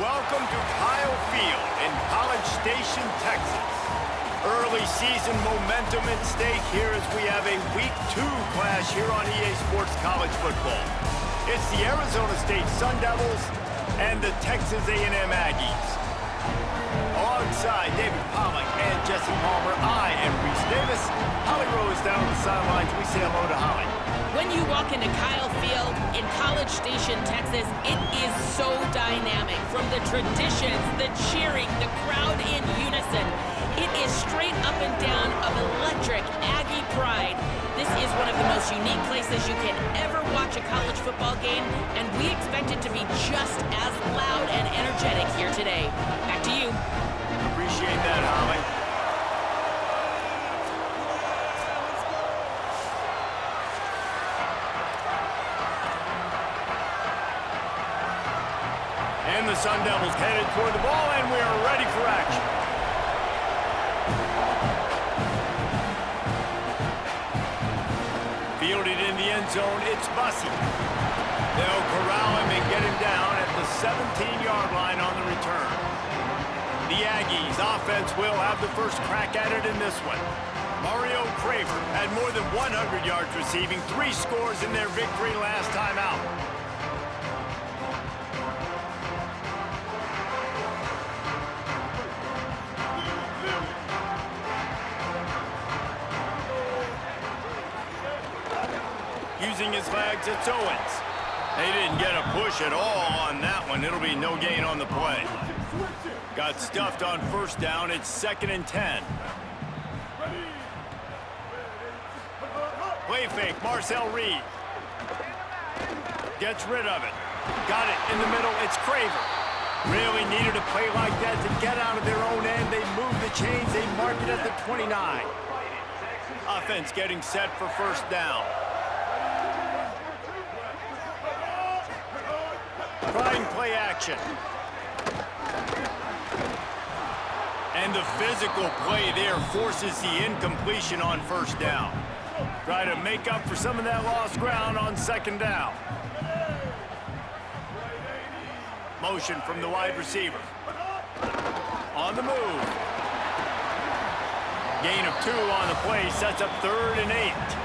welcome to Kyle Field in College Station, Texas. Early season momentum at stake here as we have a Week 2 clash here on EA Sports College Football. It's the Arizona State Sun Devils and the Texas A&M Aggies. Alongside David Pollack and Jesse Palmer, I am Reese Davis. Holly Rowe is down on the sidelines. We say hello to Holly. When you walk into Kyle Field in College Station, Texas, it is so dynamic. From the traditions, the cheering, the crowd in unison, it is straight up and down of electric Aggie pride. This is one of the most unique places you can ever watch a college football game, and we expect it to be just as loud and energetic here today. Back to you. Appreciate that, Holly. And the Sun Devils headed toward the ball, and we are ready for action. Fielded in the end zone, it's Bussey. They'll corral him and get him down at the 17-yard line on the return. The Aggies offense will have the first crack at it in this one. Mario Craver had more than 100 yards receiving, 3 scores in their victory last time out. Using his legs, it's Owens. They didn't get a push at all on that one. It'll be no gain on the play. Got stuffed on first down. It's 2nd and 10. Play fake, Marcel Reed. Gets rid of it. Got it in the middle. It's Craver. Really needed a play like that to get out of their own end. They move the chains. They mark it at the 29. Offense getting set for first down. Trying play action. And the physical play there forces the incompletion on first down. Try to make up for some of that lost ground on 2nd down. Motion from the wide receiver. On the move. Gain of 2 on the play sets up 3rd and 8.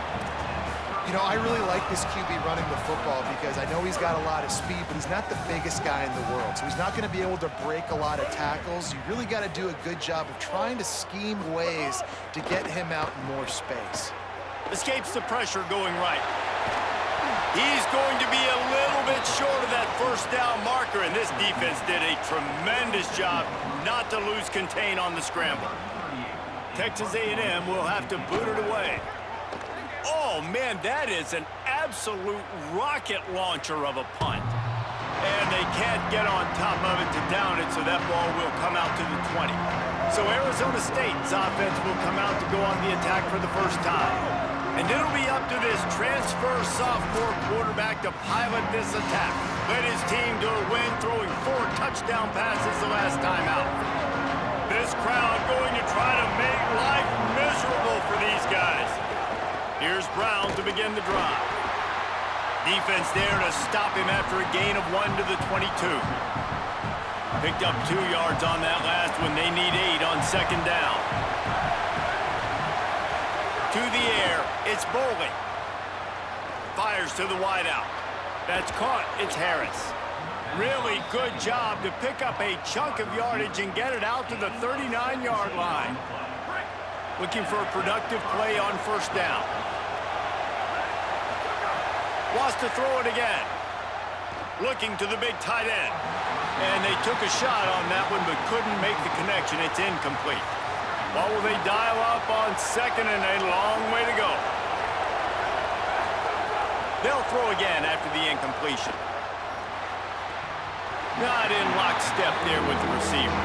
You know, I really like this QB running the football because I know he's got a lot of speed, but he's not the biggest guy in the world. So he's not going to be able to break a lot of tackles. You really got to do a good job of trying to scheme ways to get him out in more space. Escapes the pressure going right. He's going to be a little bit short of that first down marker, and this defense did a tremendous job not to lose contain on the scramble. Texas A&M will have to boot it away. Oh, man, that is an absolute rocket launcher of a punt. And they can't get on top of it to down it, so that ball will come out to the 20. So Arizona State's offense will come out to go on the attack for the first time. And it'll be up to this transfer sophomore quarterback to pilot this attack. Led his team to a win, throwing 4 touchdown passes the last time out. This crowd going to try to make life miserable for these guys. Here's Brown to begin the drive. Defense there to stop him after a gain of 1 to the 22. Picked up 2 yards on that last one. They need 8 on 2nd down. To the air, it's Bowling. Fires to the wideout. That's caught, it's Harris. Really good job to pick up a chunk of yardage and get it out to the 39-yard line. Looking for a productive play on first down. Wants to throw it again. Looking to the big tight end. And they took a shot on that one but couldn't make the connection. It's incomplete. What will they dial up on 2nd and a long way to go? They'll throw again after the incompletion. Not in lockstep there with the receiver.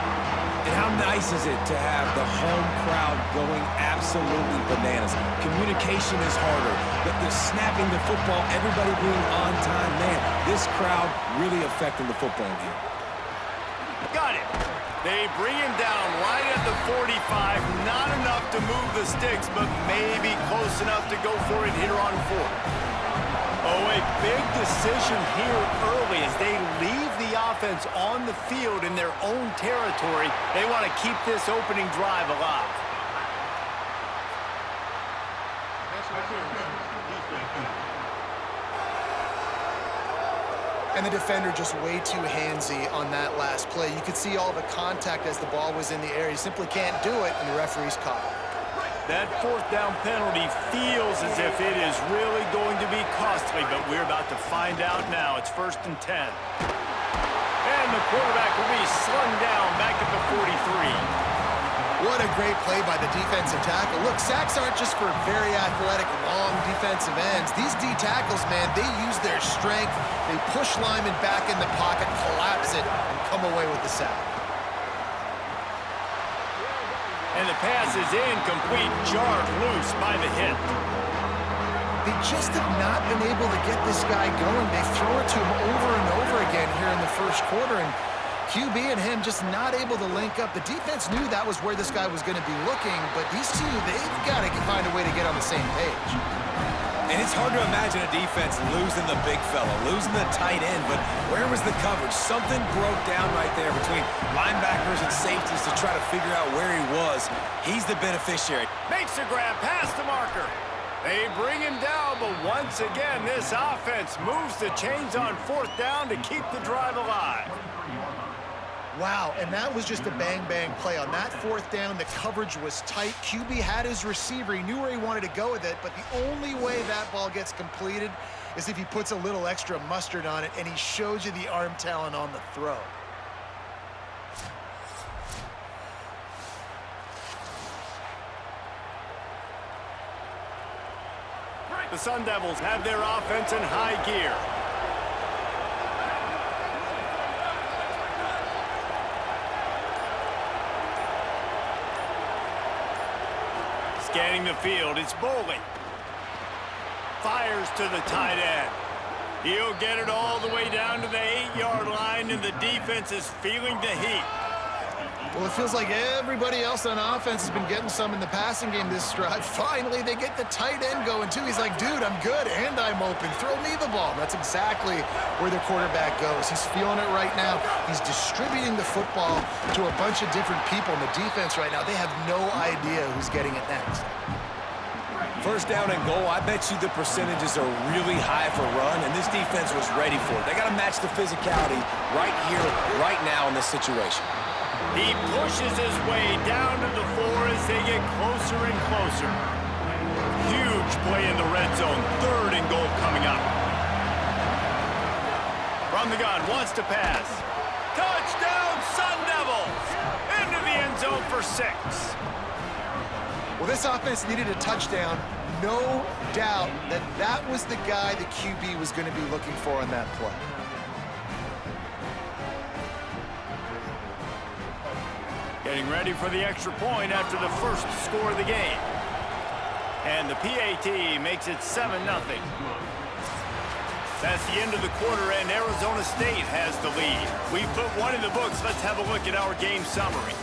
And how nice is it to have the home crowd going absolutely bananas? Communication is harder. The snapping the football, everybody being on time. Man, this crowd really affecting the football game. Got it. They bring him down right at the 45. Not enough to move the sticks, but maybe close enough to go for it here on 4th. Oh, a big decision here early as they leave the the offense on the field in their own territory. They want to keep this opening drive alive. And the defender just way too handsy on that last play. You could see all the contact as the ball was in the air. He simply can't do it, and the referee's caught it. That fourth down penalty feels as if it is really going to be costly, but we're about to find out now. It's 1st and 10. And the quarterback will be slung down back at the 43. What a great play by the defensive tackle. Look, sacks aren't just for very athletic, long defensive ends. These D tackles, man, they use their strength. They push linemen back in the pocket, collapse it, and come away with the sack. And the pass is incomplete, jarred loose by the hit. They just have not been able to get this guy going. They throw it to him over and over again here in the first quarter, and QB and him just not able to link up. The defense knew that was where this guy was going to be looking, but these two, they've got to find a way to get on the same page. And it's hard to imagine a defense losing the big fella, losing the tight end, but where was the coverage? Something broke down right there between linebackers and safeties to try to figure out where he was. He's the beneficiary. Makes a grab past the marker. They bring him down, but once again, this offense moves the chains on 4th down to keep the drive alive. Wow, and that was just a bang-bang play. On that 4th down, the coverage was tight. QB had his receiver. He knew where he wanted to go with it, but the only way that ball gets completed is if he puts a little extra mustard on it, and he shows you the arm talent on the throw. The Sun Devils have their offense in high gear. Scanning the field, it's Bowling. Fires to the tight end. He'll get it all the way down to the 8-yard line, and the defense is feeling the heat. Well, it feels like everybody else on offense has been getting some in the passing game this drive. Finally, they get the tight end going, too. He's like, dude, I'm good, and I'm open. Throw me the ball. That's exactly where the quarterback goes. He's feeling it right now. He's distributing the football to a bunch of different people in the defense right now. They have no idea who's getting it next. 1st down and goal, I bet you the percentages are really high for run, and this defense was ready for it. They got to match the physicality right here, right now in this situation. He pushes his way down to the 4 as they get closer and closer. Huge play in the red zone. 3rd and goal coming up. From the gun, wants to pass. Touchdown, Sun Devils! Into the end zone for 6. Well, this offense needed a touchdown. No doubt that that was the guy the QB was going to be looking for on that play. Getting ready for the extra point after the first score of the game. And the PAT makes it 7-0. That's the end of the quarter, and Arizona State has the lead. We've put one in the books. Let's have a look at our game summary.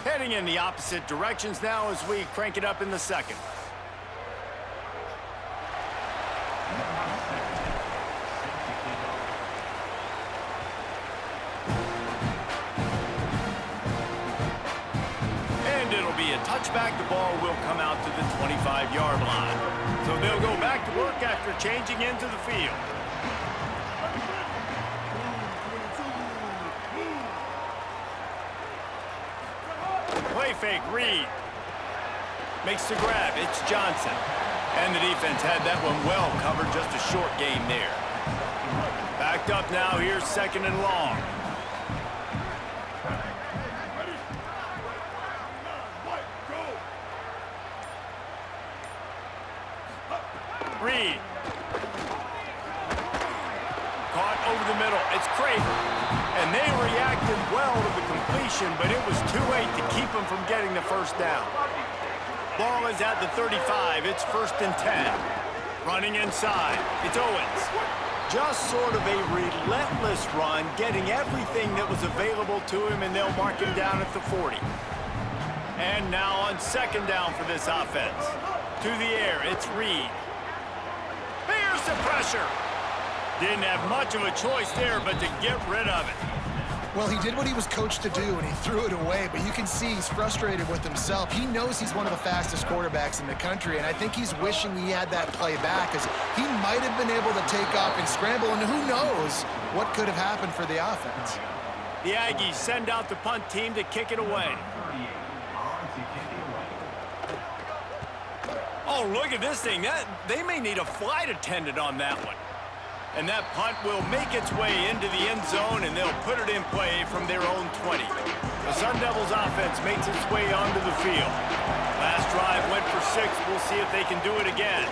Heading in the opposite directions now as we crank it up in the second. Touchback, the ball will come out to the 25-yard line. So they'll go back to work after changing into the field. Play fake, Reed. Makes the grab, it's Johnson. And the defense had that one well covered, just a short gain there. Backed up now, here's 2nd and long. Reed. Caught over the middle. It's Craven. And they reacted well to the completion, but it was too late to keep them from getting the 1st down. Ball is at the 35. It's 1st and 10. Running inside. It's Owens. Just sort of a relentless run, getting everything that was available to him, and they'll mark him down at the 40. And now on second down for this offense. To the air, it's Reed. Here's the pressure. Didn't have much of a choice there, but to get rid of it. Well, he did what he was coached to do, and he threw it away, but you can see he's frustrated with himself. He knows he's one of the fastest quarterbacks in the country, and I think he's wishing he had that play back, because he might have been able to take off and scramble, and who knows what could have happened for the offense. The Aggies send out the punt team to kick it away. Oh, look at this thing. They may need a flight attendant on that one. And that punt will make its way into the end zone, and they'll put it in play from their own 20. The Sun Devils offense makes its way onto the field. Last drive went for 6. We'll see if they can do it again.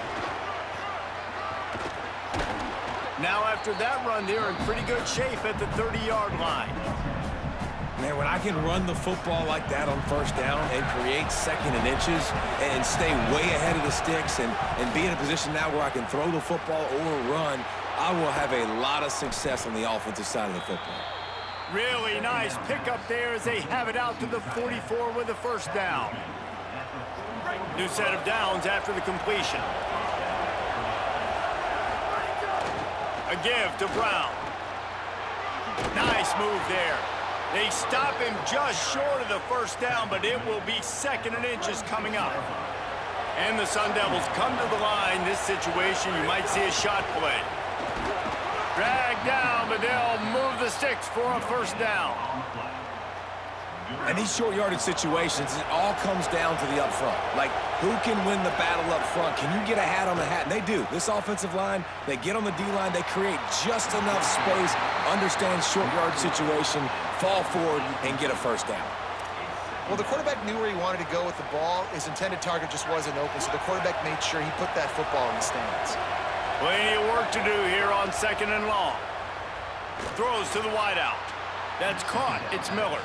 Now after that run, they're in pretty good shape at the 30-yard line. Man, when I can run the football like that on first down and create second and inches and stay way ahead of the sticks and be in a position now where I can throw the football or run, I will have a lot of success on the offensive side of the football. Really nice pickup there as they have it out to the 44 with a first down. New set of downs after the completion. A give to Brown. Nice move there. They stop him just short of the first down, but it will be second and inches coming up. And the Sun Devils come to the line. This situation, you might see a shot play. Drag down, but they'll move the sticks for a first down. And these short yardage situations, it all comes down to the up front. Like, who can win the battle up front? Can you get a hat on the hat? And they do. This offensive line, they get on the D-line, they create just enough space, understand short yardage situation, fall forward, and get a first down. Well, the quarterback knew where he wanted to go with the ball. His intended target just wasn't open, so the quarterback made sure he put that football in the stands. Plenty of work to do here on second and long. Throws to the wideout. That's caught. It's Miller.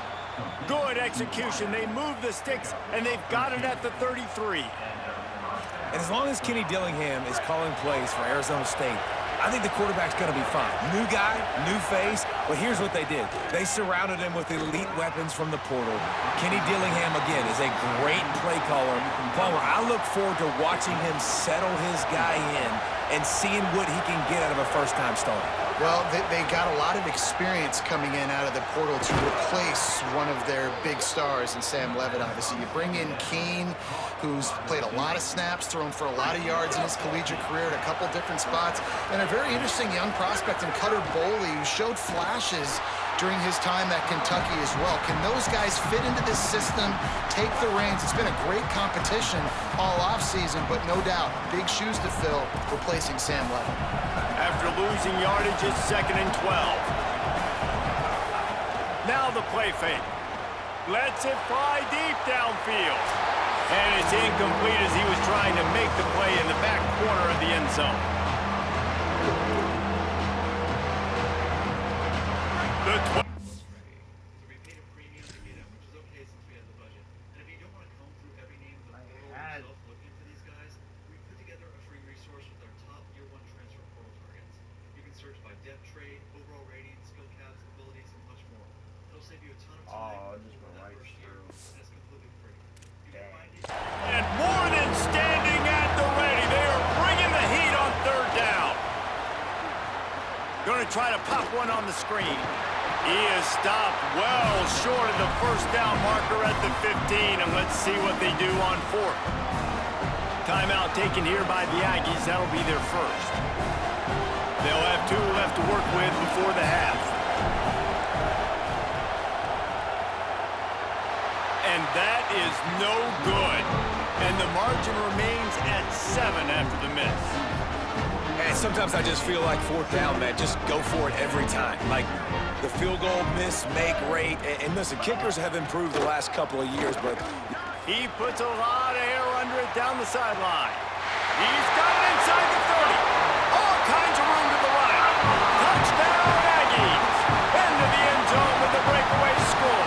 Good execution. They move the sticks, and they've got it at the 33. And as long as Kenny Dillingham is calling plays for Arizona State, I think the quarterback's going to be fine. New guy, new face, but here's what they did. They surrounded him with elite weapons from the portal. Kenny Dillingham, again, is a great play caller. Palmer, I look forward to watching him settle his guy in and seeing what he can get out of a first-time starter. Well, they got a lot of experience coming in out of the portal to replace one of their big stars in Sam Levitt, obviously. You bring in Keene, who's played a lot of snaps, thrown for a lot of yards in his collegiate career at a couple different spots, and a very interesting young prospect in Cutter Boley, who showed flashes during his time at Kentucky as well. Can those guys fit into this system, take the reins? It's been a great competition all offseason, but no doubt, big shoes to fill replacing Sam Levitt. After losing yardage, it's second and 12. Now the play fake. Lets it fly deep downfield. And it's incomplete as he was trying to make the play in the back corner of the end zone. And more than standing at the ready. They are bringing the heat on third down. Going to try to pop one on the screen. He is stopped well short of the first down marker at the 15, and let's see what they do on fourth. Timeout taken here by the Aggies. That'll be their first. They'll have 2 left to work with before the half. And that is no good. And the margin remains at 7 after the miss. And sometimes I just feel like fourth down, man, just go for it every time. Like the field goal miss-make rate. And listen, kickers have improved the last couple of years, but he puts a lot of air under it down the sideline. He's got it inside the 30. All kinds of room to the right. Touchdown, Aggies. Into the end zone with the breakaway score.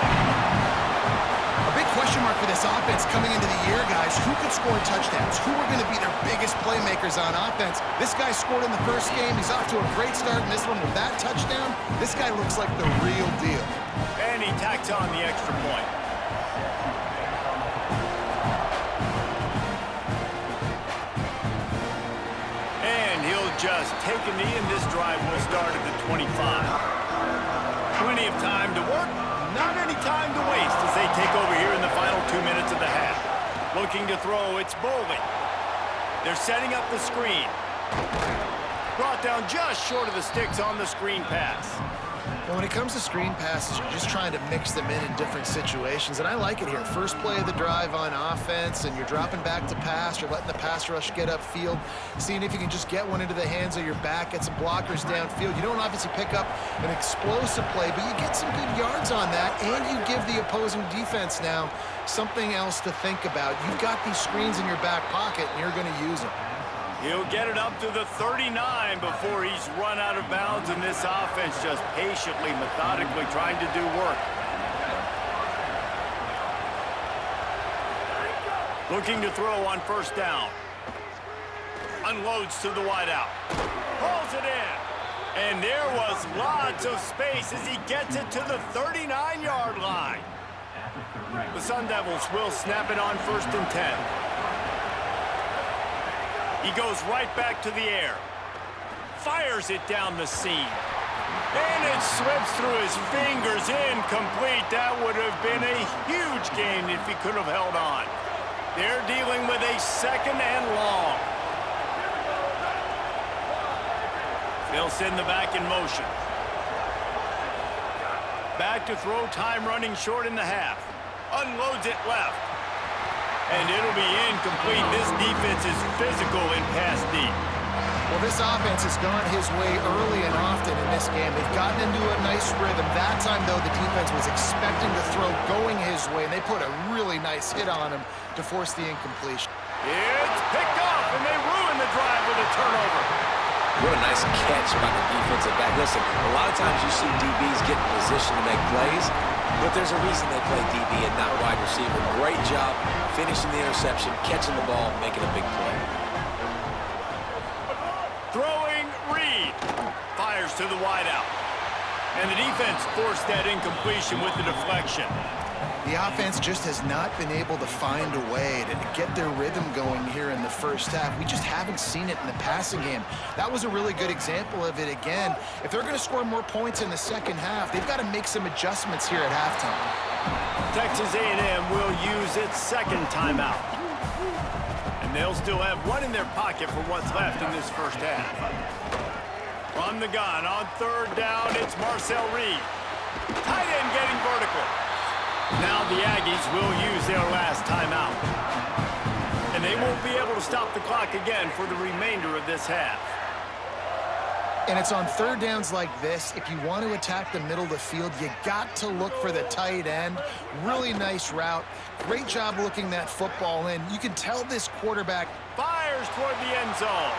Question mark for this offense coming into the year, guys. Who could score touchdowns? Who are going to be their biggest playmakers on offense? This guy scored in the first game. He's off to a great start in this one with that touchdown. This guy looks like the real deal. And he tacks on the extra point. just take a knee, and this drive will start at the 25. Plenty of time to work, not any time to waste as they take over here in the final 2 minutes of the half. Looking to throw, it's Bowling. They're setting up the screen. Brought down just short of the sticks on the screen pass. Well, when it comes to screen passes, you're just trying to mix them in different situations, and I like it here. First play of the drive on offense, and you're dropping back to pass. You're letting the pass rush get upfield, seeing if you can just get one into the hands of your back, get some blockers downfield. You don't obviously pick up an explosive play, but you get some good yards on that, and you give the opposing defense now something else to think about. You've got these screens in your back pocket, and you're going to use them. He'll get it up to the 39 before he's run out of bounds, and this offense just patiently, methodically trying to do work. Looking to throw on first down. Unloads to the wideout. Pulls it in. And there was lots of space as he gets it to the 39-yard line. The Sun Devils will snap it on 1st and 10. He goes right back to the air. Fires it down the seam. And it slips through his fingers, incomplete. That would have been a huge gain if he could have held on. They're dealing with a 2nd and long. They'll send the back in motion. Back to throw, time running short in the half. Unloads it left. And it'll be incomplete. This defense is physical in pass deep. Well, this offense has gone his way early and often in this game. They've gotten into a nice rhythm. That time, though, the defense was expecting the throw going his way, and they put a really nice hit on him to force the incompletion. It's picked off, and they ruin the drive with a turnover. What a nice catch by the defensive back. Listen, a lot of times you see DBs get in position to make plays, but there's a reason they play DB and not wide receiver. Great job finishing the interception, catching the ball, making a big play. Throwing, Reed. Fires to the wideout. And the defense forced that incompletion with the deflection. The offense just has not been able to find a way to get their rhythm going here in the first half. We just haven't seen it in the passing game. That was a really good example of it again. If they're going to score more points in the second half, they've got to make some adjustments here at halftime. Texas A&M will use its 2nd timeout. And they'll still have one in their pocket for what's left in this first half. From the gun on 3rd down, it's Marcel Reed. Tight end getting vertical. Now the Aggies will use their last timeout. And they won't be able to stop the clock again for the remainder of this half. And it's on 3rd downs like this. If you want to attack the middle of the field, you got to look for the tight end. Really nice route. Great job looking that football in. You can tell this quarterback Fires toward the end zone.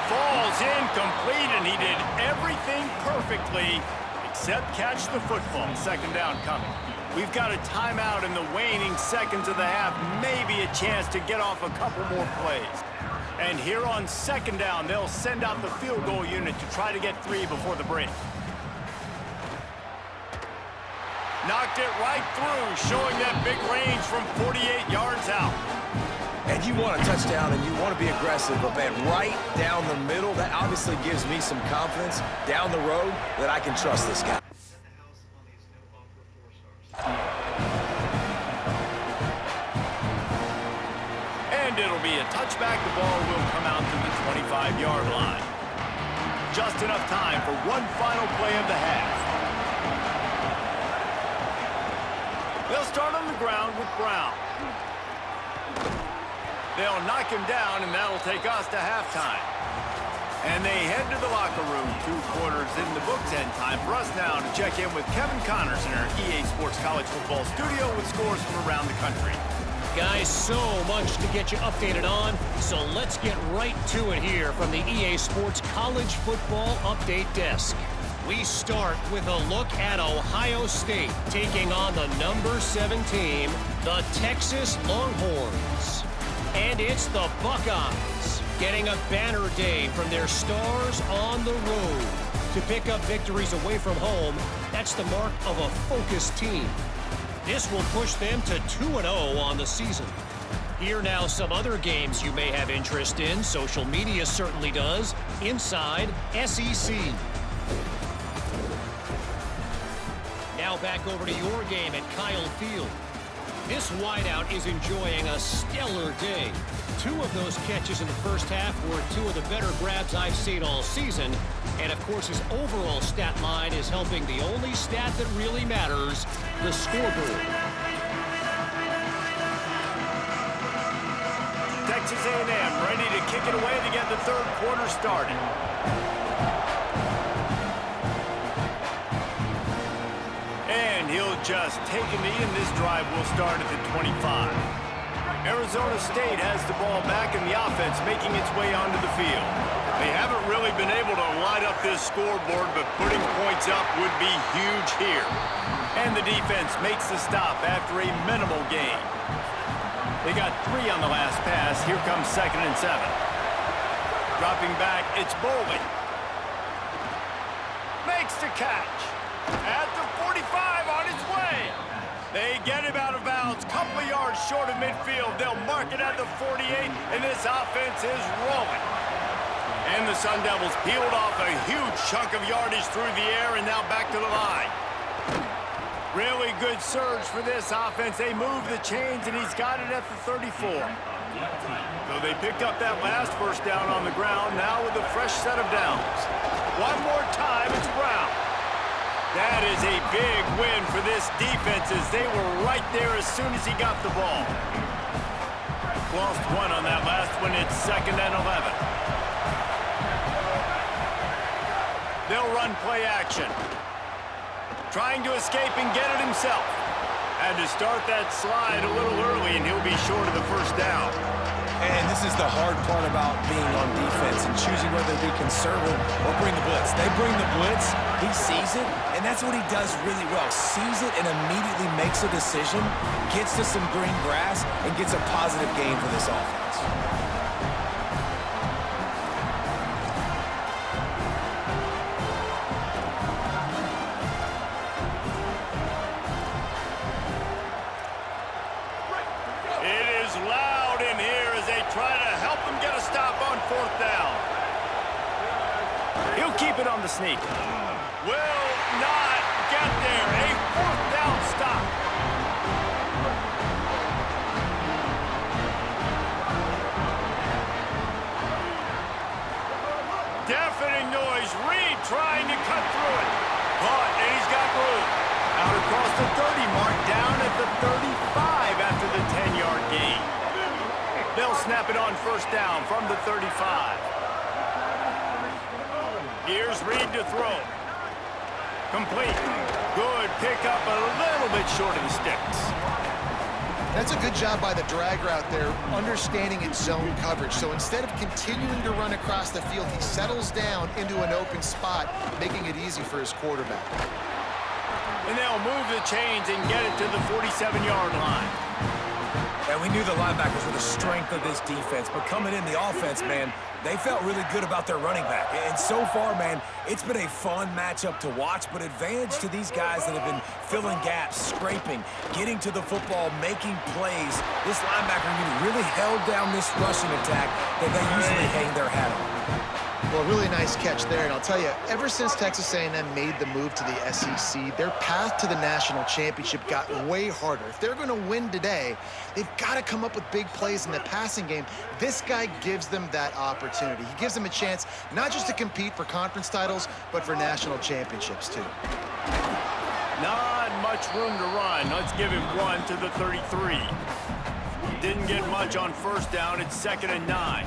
Falls incomplete, and he did everything perfectly except catch the football. 2nd down coming. We've got a timeout in the waning seconds of the half. Maybe a chance to get off a couple more plays. And here on 2nd down, they'll send out the field goal unit to try to get 3 before the break. Knocked it right through, showing that big range from 48 yards out. And you want a touchdown and you want to be aggressive, but man, right down the middle, that obviously gives me some confidence down the road that I can trust this guy. And it'll be a touchback. The ball will come out to the 25-yard line. Just enough time for one final play of the half. They'll start on the ground with Brown. They'll knock him down, and that'll take us to halftime. And they head to the locker room. 2 quarters in the books, and time for us now to check in with Kevin Connors in our EA Sports College Football studio with scores from around the country. Guys, so much to get you updated on, so let's get right to it here from the EA Sports College Football Update Desk. We start with a look at Ohio State taking on the number 7 team, the Texas Longhorns. And it's the Buckeyes getting a banner day from their stars on the road. To pick up victories away from home, that's the mark of a focused team. This will push them to 2-0 on the season. Here now some other games you may have interest in. Social media certainly does. Inside SEC. Now back over to your game at Kyle Field. This wideout is enjoying a stellar day. 2 of those catches in the first half were 2 of the better grabs I've seen all season. And, of course, his overall stat line is helping the only stat that really matters, the scoreboard. Texas A&M ready to kick it away to get the third quarter started. And he'll just take a knee, and this drive will start at the 25. Arizona State has the ball back, and the offense making its way onto the field. They haven't really been able to light up this scoreboard, but putting points up would be huge here. And the defense makes the stop after a minimal gain. They got 3 on the last pass. Here comes 2nd and 7. Dropping back, it's Bowling. Makes the catch. At the 45 on his way. They get him out of bounds. Couple of yards short of midfield. They'll mark it at the 48, and this offense is rolling. And the Sun Devils peeled off a huge chunk of yardage through the air and now back to the line. Really good surge for this offense. They move the chains, and he's got it at the 34. So they picked up that last first down on the ground, now with a fresh set of downs. One more time, it's Brown. That is a big win for this defense as they were right there as soon as he got the ball. Lost 1 on that last one. It's 2nd and 11. They'll run play action. Trying to escape and get it himself. Had to start that slide a little early, and he'll be short of the first down. And this is the hard part about being on defense and choosing whether to be conservative or bring the blitz. They bring the blitz, he sees it, and that's what he does really well. Sees it and immediately makes a decision, gets to some green grass, and gets a positive gain for this offense. Try to help them get a stop on 4th down. He'll keep it on the sneak. Will not get there. A 4th down stop. Deafening noise. Reed trying to cut through it. Caught, and he's got room. Out across the 30 mark, down at the 35 after the 10-yard gain. They'll snap it on first down from the 35. Here's Reed to throw. Complete. Good pickup, a little bit short of the sticks. That's a good job by the drag route there, understanding its zone coverage. So instead of continuing to run across the field, he settles down into an open spot, making it easy for his quarterback. And they'll move the chains and get it to the 47-yard line. And we knew the linebackers were the strength of this defense, but coming in the offense, man, they felt really good about their running back. And so far, man, it's been a fun matchup to watch, but advantage to these guys that have been filling gaps, scraping, getting to the football, making plays. This linebacker unit really held down this rushing attack that they usually hang their hat on. Well, really nice catch there, and I'll tell you, ever since Texas A&M made the move to the SEC, their path to the national championship got way harder. If they're going to win today, they've got to come up with big plays in the passing game. This guy gives them that opportunity. He gives them a chance not just to compete for conference titles, but for national championships, too. Not much room to run. Let's give him 1 to the 33. Didn't get much on first down. It's 2nd and 9.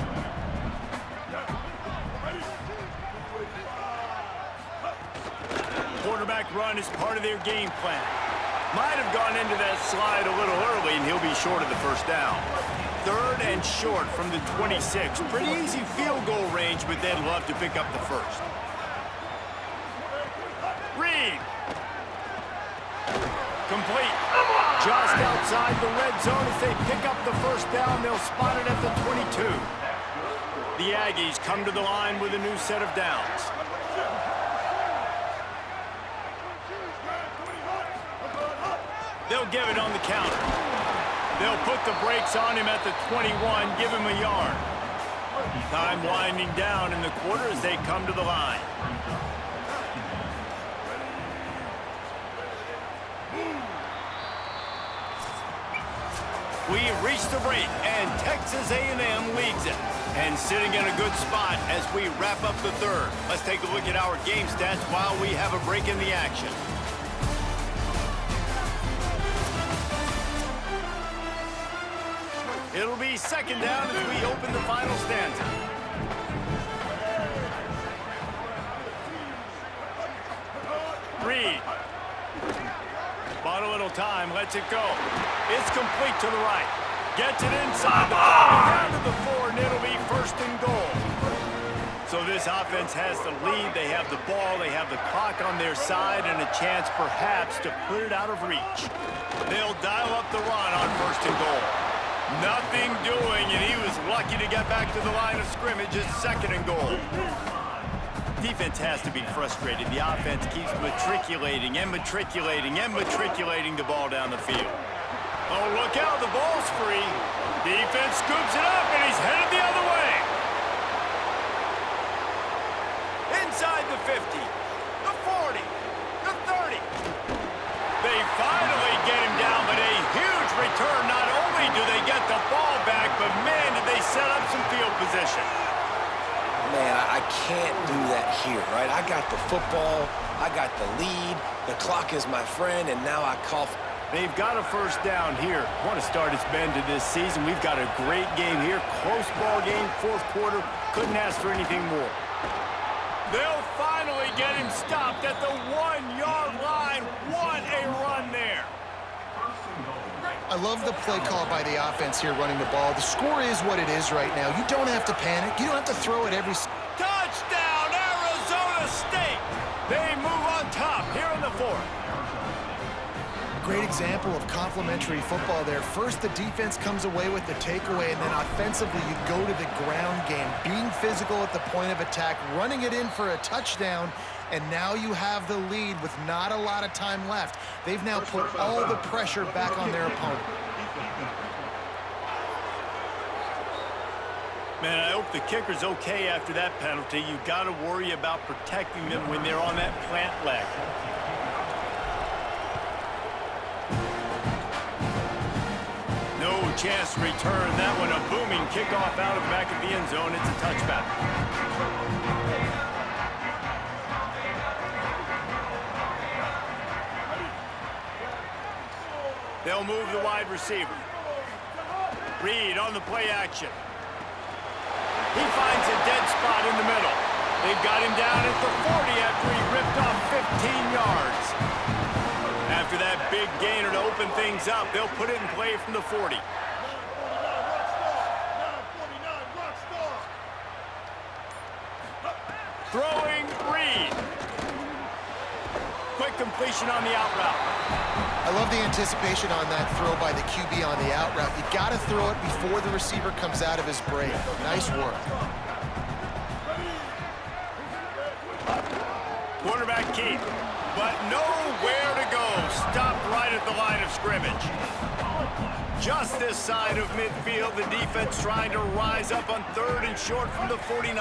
Quarterback run is part of their game plan. Might have gone into that slide a little early, and he'll be short of the first down. 3rd and short from the 26. Pretty easy field goal range, but they'd love to pick up the first. Reed. Complete. Just outside the red zone as they pick up the first down. They'll spot it at the 22. The Aggies come to the line with a new set of downs. They'll give it on the counter. They'll put the brakes on him at the 21, give him a yard. Time winding down in the quarter as they come to the line. We've reached the break, and Texas A&M leads it. And sitting in a good spot as we wrap up the third. Let's take a look at our game stats while we have a break in the action. It'll be second down as we open the final stanza. Reed. Bought a little time, lets it go. It's complete to the right. Gets it inside the 5, down to the 4, and it'll be first and goal. So this offense has the lead. They have the ball. They have the clock on their side and a chance perhaps to put it out of reach. They'll dial up the run on first and goal. Nothing doing, and he was lucky to get back to the line of scrimmage at second and goal. Defense has to be frustrated. The offense keeps matriculating and matriculating and matriculating the ball down the field. Oh, look out, the ball's free. Defense scoops it up, and he's headed the other way. Inside the 50, the 40, the 30. They finally get him down, but a huge return. Not only do they get the ball back, but man, did they set up some field position. Man, I can't do that here, right? I got the football, I got the lead, the clock is my friend, and now I call. They've got a first down here. What a start it's been to this season. We've got a great game here. Close ball game, fourth quarter. Couldn't ask for anything more. They'll finally get him stopped at the 1-yard line. What a run there. I love the play call by the offense here running the ball. The score is what it is right now. You don't have to panic. You don't have to throw it every... Touchdown, Arizona State. They move on top here in the fourth. Great example of complementary football there. First, the defense comes away with the takeaway, and then offensively, you go to the ground game, being physical at the point of attack, running it in for a touchdown, and now you have the lead with not a lot of time left. They've now put all the pressure back on their opponent. Man, I hope the kicker's okay after that penalty. You got to worry about protecting them when they're on that plant leg. No chance to return that one. A booming kickoff out of the back of the end zone. It's a touchback. They'll move the wide receiver. Reed on the play action. He finds a dead spot in the middle. They've got him down at the 40 after he ripped off 15 yards. After that big gainer to open things up, they'll put it in play from the 40. Throwing Reed. Quick completion on the out route. I love the anticipation on that throw by the QB on the out route. You got to throw it before the receiver comes out of his break. Nice work. Quarterback keep, but nowhere to go. Stopped right at the line of scrimmage. Just this side of midfield, the defense trying to rise up on third and short from the 49.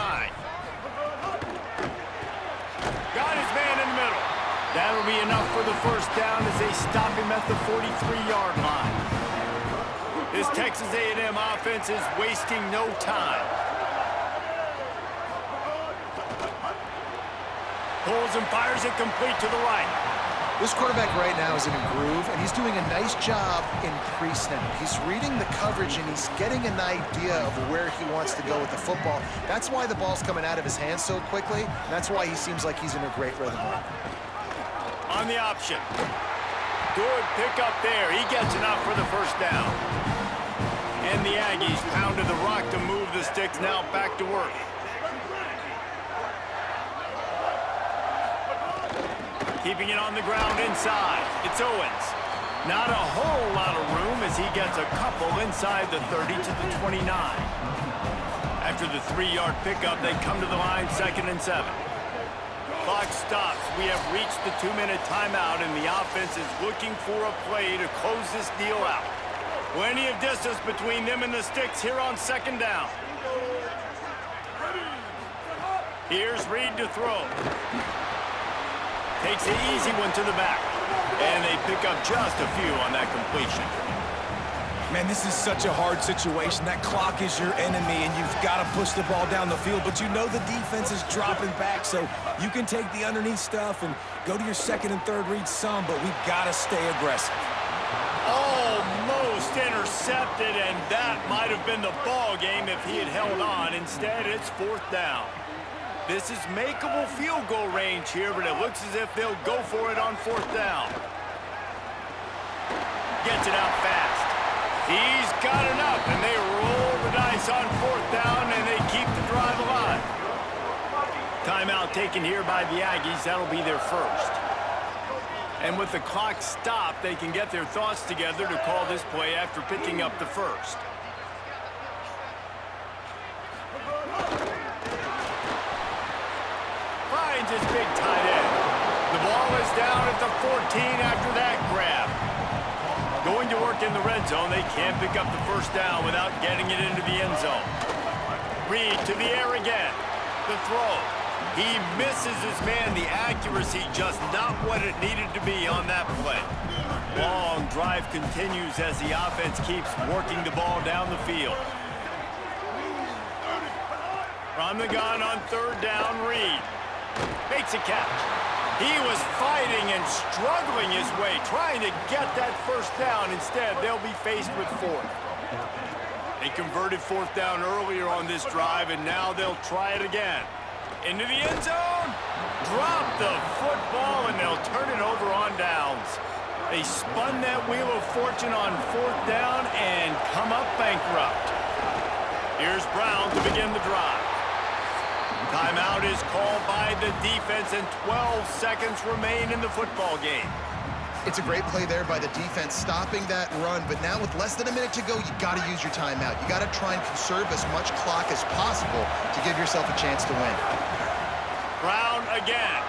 Got his man in the middle. That'll be enough for the first down as they stop him at the 43-yard line. This Texas A&M offense is wasting no time. Pulls and fires it complete to the right. This quarterback right now is in a groove, and he's doing a nice job in pre-snap. He's reading the coverage, and he's getting an idea of where he wants to go with the football. That's why the ball's coming out of his hands so quickly. That's why he seems like he's in a great rhythm. On the option. Good pickup there. He gets enough for the first down. And the Aggies pounded the rock to move the sticks, now back to work. Keeping it on the ground inside. It's Owens. Not a whole lot of room as he gets a couple inside the 30 to the 29. After the 3-yard pickup, they come to the line 2nd and 7. Clock stops. We have reached the 2-minute timeout, and the offense is looking for a play to close this deal out. Plenty of distance between them and the sticks here on second down. Here's Reed to throw. Takes the easy one to the back. And they pick up just a few on that completion. Man, this is such a hard situation. That clock is your enemy, and you've got to push the ball down the field. But you know the defense is dropping back, so you can take the underneath stuff and go to your second and third read some, but we've got to stay aggressive. Almost intercepted, and that might have been the ball game if he had held on. Instead, it's fourth down. This is makeable field goal range here, but it looks as if they'll go for it on fourth down. Gets it out fast. He's got enough, and they roll the dice on fourth down, and they keep the drive alive. Timeout taken here by the Aggies. That'll be their first. And with the clock stopped, they can get their thoughts together to call this play after picking up the first. Finds his big tight end. The ball is down at the 14 after that grab. Going to work in the red zone, they can't pick up the first down without getting it into the end zone. Reed to the air again. The throw. He misses his man. The accuracy just not what it needed to be on that play. Long drive continues as the offense keeps working the ball down the field. From the gun on third down, Reed makes a catch. He was fighting and struggling his way, trying to get that first down. Instead, they'll be faced with fourth. They converted fourth down earlier on this drive, and now they'll try it again. Into the end zone. Drop the football, and they'll turn it over on downs. They spun that wheel of fortune on fourth down and come up bankrupt. Here's Brown to begin the drive. Timeout is called by the defense, and 12 seconds remain in the football game. It's a great play there by the defense, stopping that run. But now with less than a minute to go, you got to use your timeout. You got to try and conserve as much clock as possible to give yourself a chance to win. Brown again.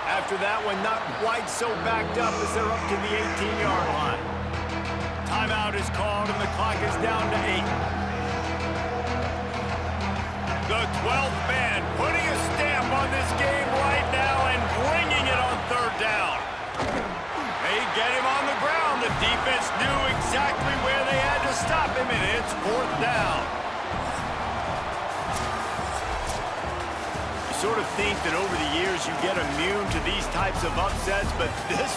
After that one, not quite so backed up as they're up to the 18-yard line. Timeout is called, and the clock is down to 8. The 12th man putting a stamp on this game right now and bringing it on third down. They get him on the ground. The defense knew exactly where they had to stop him, and it's fourth down. You sort of think that over the years you get immune to these types of upsets, but this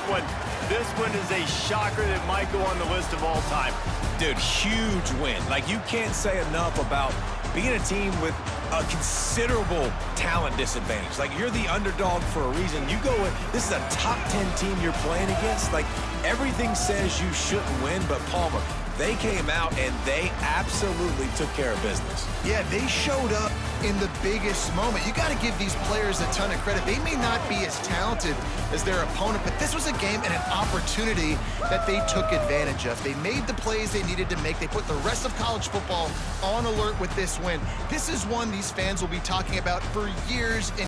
one is a shocker that might go on the list of all time. Dude, huge win. Like, you can't say enough about being a team with a considerable talent disadvantage. Like, you're the underdog for a reason. You go in, this is a top 10 team you're playing against. Like, everything says you shouldn't win, but Palmer, they came out and they absolutely took care of business. Yeah, they showed up in the biggest moment. You got to give these players a ton of credit. They may not be as talented as their opponent, but this was a game and an opportunity that they took advantage of. They made the plays they needed to make. They put the rest of college football on alert with this win. This is one these fans will be talking about for years and